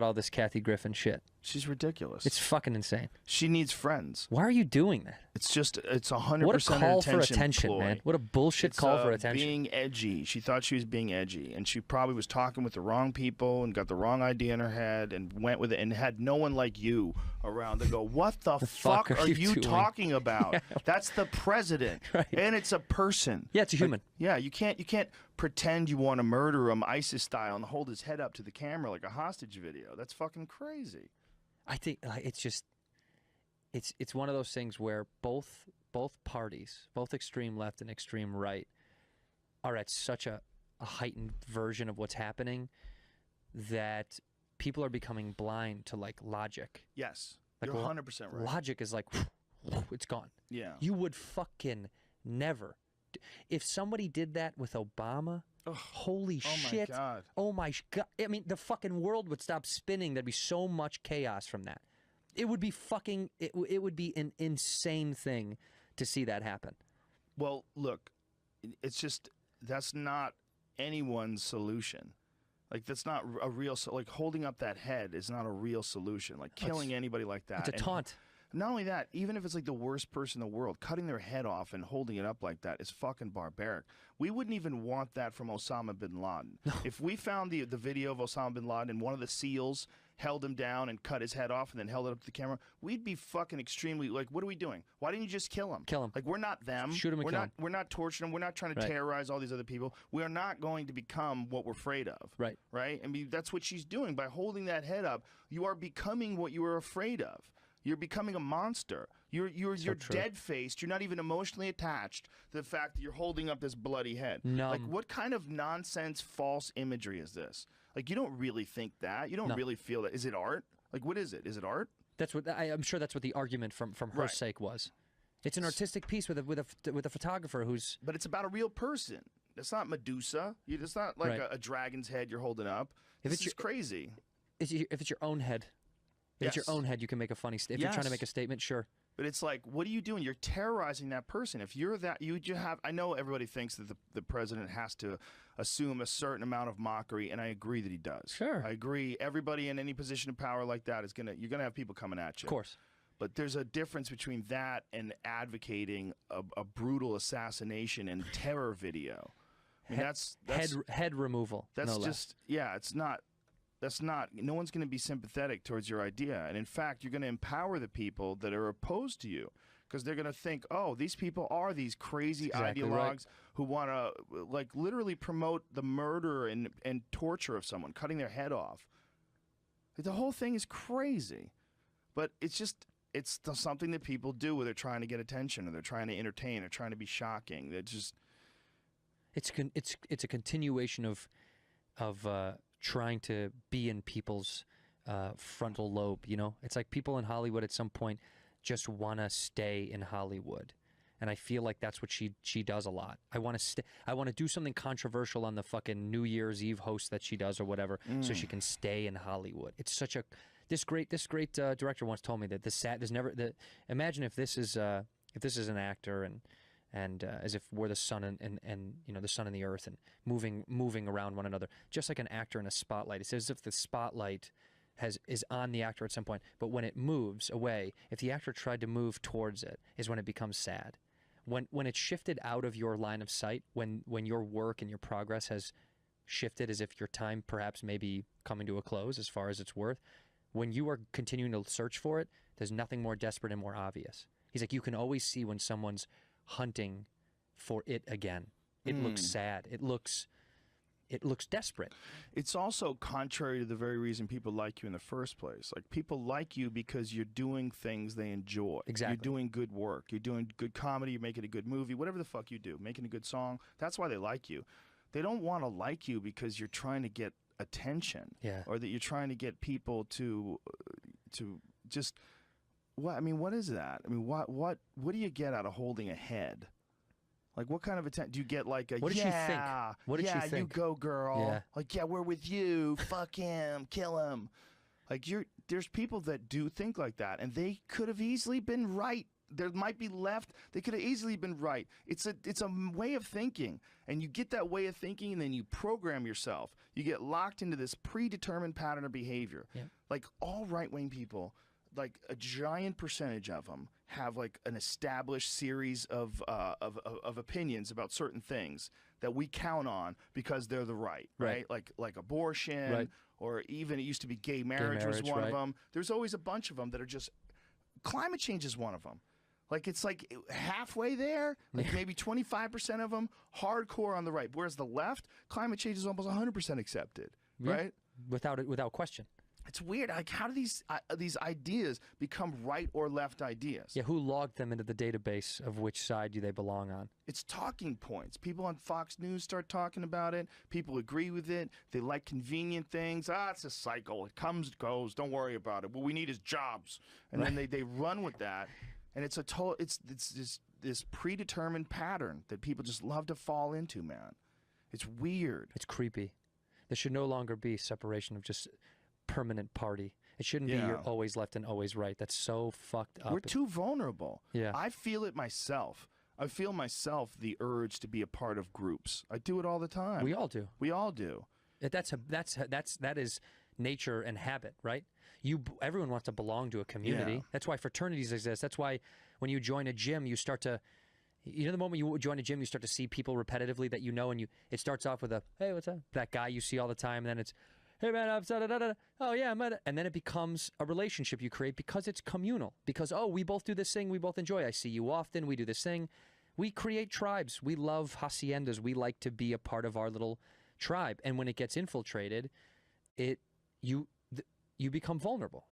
all this Kathy Griffin shit. She's ridiculous. It's fucking insane. She needs friends. Why are you doing that? It's 100% What a call for attention, ploy. man. What a bullshit call for attention. Being edgy. She thought she was being edgy, and she probably was talking with the wrong people and got the wrong idea in her head and went with it and had no one like you around to go, what the fuck are you talking about? Yeah. That's the president. Right. And it's a person. Yeah, it's a human. Yeah, you can't pretend you want to murder him ISIS style and hold his head up to the camera like a hostage video. That's fucking crazy. I think it's just it's one of those things where both parties, both extreme left and extreme right, are at such a heightened version of what's happening that people are becoming blind to like logic. Yes, like, you're 100% right. Logic is like it's gone. Yeah, you would fucking never. If somebody did that with Obama, holy shit! My God. Oh my God! I mean, the fucking world would stop spinning. There'd be so much chaos from that. It would be fucking. It would be an insane thing to see that happen. Well, look, it's just that's not anyone's solution. Like that's not a real. Like holding up that head is not a real solution. Like killing anybody like that. It's a taunt. Not only that, even if it's like the worst person in the world, cutting their head off and holding it up like that is fucking barbaric. We wouldn't even want that from Osama bin Laden. No. If we found the video of Osama bin Laden and one of the SEALs held him down and cut his head off and then held it up to the camera, we'd be fucking extremely like, what are we doing? Why didn't you just kill him? Kill him. Like we're not them. Shoot him and kill him. We're not torturing them. We're not trying to terrorize all these other people. We are not going to become what we're afraid of. Right. Right? I mean, that's what she's doing. By holding that head up, you are becoming what you were afraid of. You're becoming a monster. You're dead-faced. You're not even emotionally attached to the fact that you're holding up this bloody head. Like, what kind of nonsense, false imagery is this? Like, you don't really think that. You don't really feel that. Is it art? Like, what is it? Is it art? That's what I'm sure. That's what the argument from her sake was. It's an artistic piece with a photographer who's. But it's about a real person. It's not Medusa. It's not like a dragon's head you're holding up. This is crazy. If it's your own head. If it's your own head, you can make a funny statement. If you're trying to make a statement, sure. But it's like, what are you doing? You're terrorizing that person. If you're that, you have. I know everybody thinks that the president has to assume a certain amount of mockery, and I agree that he does. Sure, I agree. Everybody in any position of power like that you're gonna have people coming at you. Of course. But there's a difference between that and advocating a brutal assassination and terror video. I mean, that's head removal. That's no just it's not. That's not. No one's going to be sympathetic towards your idea, and in fact, you're going to empower the people that are opposed to you because they're going to think, "Oh, these people are these crazy ideologues who want to like literally promote the murder and torture of someone, cutting their head off." The whole thing is crazy, but it's something that people do where they're trying to get attention or they're trying to entertain or trying to be shocking. It's a continuation of trying to be in people's frontal lobe, you know? It's like people in Hollywood at some point just want to stay in Hollywood. And I feel like that's what she does a lot. I want to do something controversial on the fucking New Year's Eve host that she does or whatever so she can stay in Hollywood. It's such a this great director once told me that imagine if this is an actor and as if we're the sun and you know the sun and the earth and moving around one another, just like an actor in a spotlight. It's as if the spotlight is on the actor at some point, but when it moves away, if the actor tried to move towards it, is when it becomes sad. When it's shifted out of your line of sight, when your work and your progress has shifted, as if your time perhaps may be coming to a close as far as it's worth, when you are continuing to search for it, there's nothing more desperate and more obvious. He's like, you can always see when someone's hunting for it again. It looks sad. It looks desperate. It's also contrary to the very reason people like you in the first place. Like, people like you because you're doing things they enjoy. Exactly. You're doing good work. You're doing good comedy. You're making a good movie. Whatever the fuck you do, making a good song. That's why they like you. They don't want to like you because you're trying to get attention. Yeah. Or that you're trying to get people to just. What I mean, what is that? I mean, what do you get out of holding a head? Like, what kind of attention do you get? Like a what did she think? What did she think? You go, girl. Yeah. Like, yeah, we're with you. Fuck him, kill him. Like, there's people that do think like that, and they could have easily been right there might be left. They could have easily been right. It's a way of thinking, and you get that way of thinking, and then you program yourself. You get locked into this predetermined pattern of behavior. Yeah. Like all right-wing people, like a giant percentage of them have like an established series of opinions about certain things that we count on because they're the right? Like abortion, Right. or even it used to be gay marriage was one of them. There's always a bunch of them that are just, climate change is one of them. Like it's like halfway there, like maybe 25% of them hardcore on the right. Whereas the left, climate change is almost 100% accepted, right? Without question. It's weird. Like, how do these ideas become right or left ideas? Yeah, who logged them into the database of which side do they belong on? It's talking points. People on Fox News start talking about it. People agree with it. They like convenient things. It's a cycle. It comes, goes. Don't worry about it. What we need is jobs. And then they run with that. And it's this predetermined pattern that people just love to fall into, man. It's weird. It's creepy. There should no longer be separation of just permanent party. It shouldn't be you're always left and always right. That's so fucked up. We're too vulnerable. Yeah. I feel it myself. I feel myself the urge to be a part of groups. I do it all the time. We all do. We all do. That is nature and habit, right? Everyone wants to belong to a community. Yeah. That's why fraternities exist. That's why when you join a gym, you start to, the moment you join a gym, you start to see people repetitively that you know, and it starts off with a, hey, what's up? That guy you see all the time, and then it's, hey man, I'm oh yeah, and then it becomes a relationship you create because it's communal. Because we both do this thing, we both enjoy. I see you often. We do this thing. We create tribes. We love haciendas. We like to be a part of our little tribe. And when it gets infiltrated, you become vulnerable.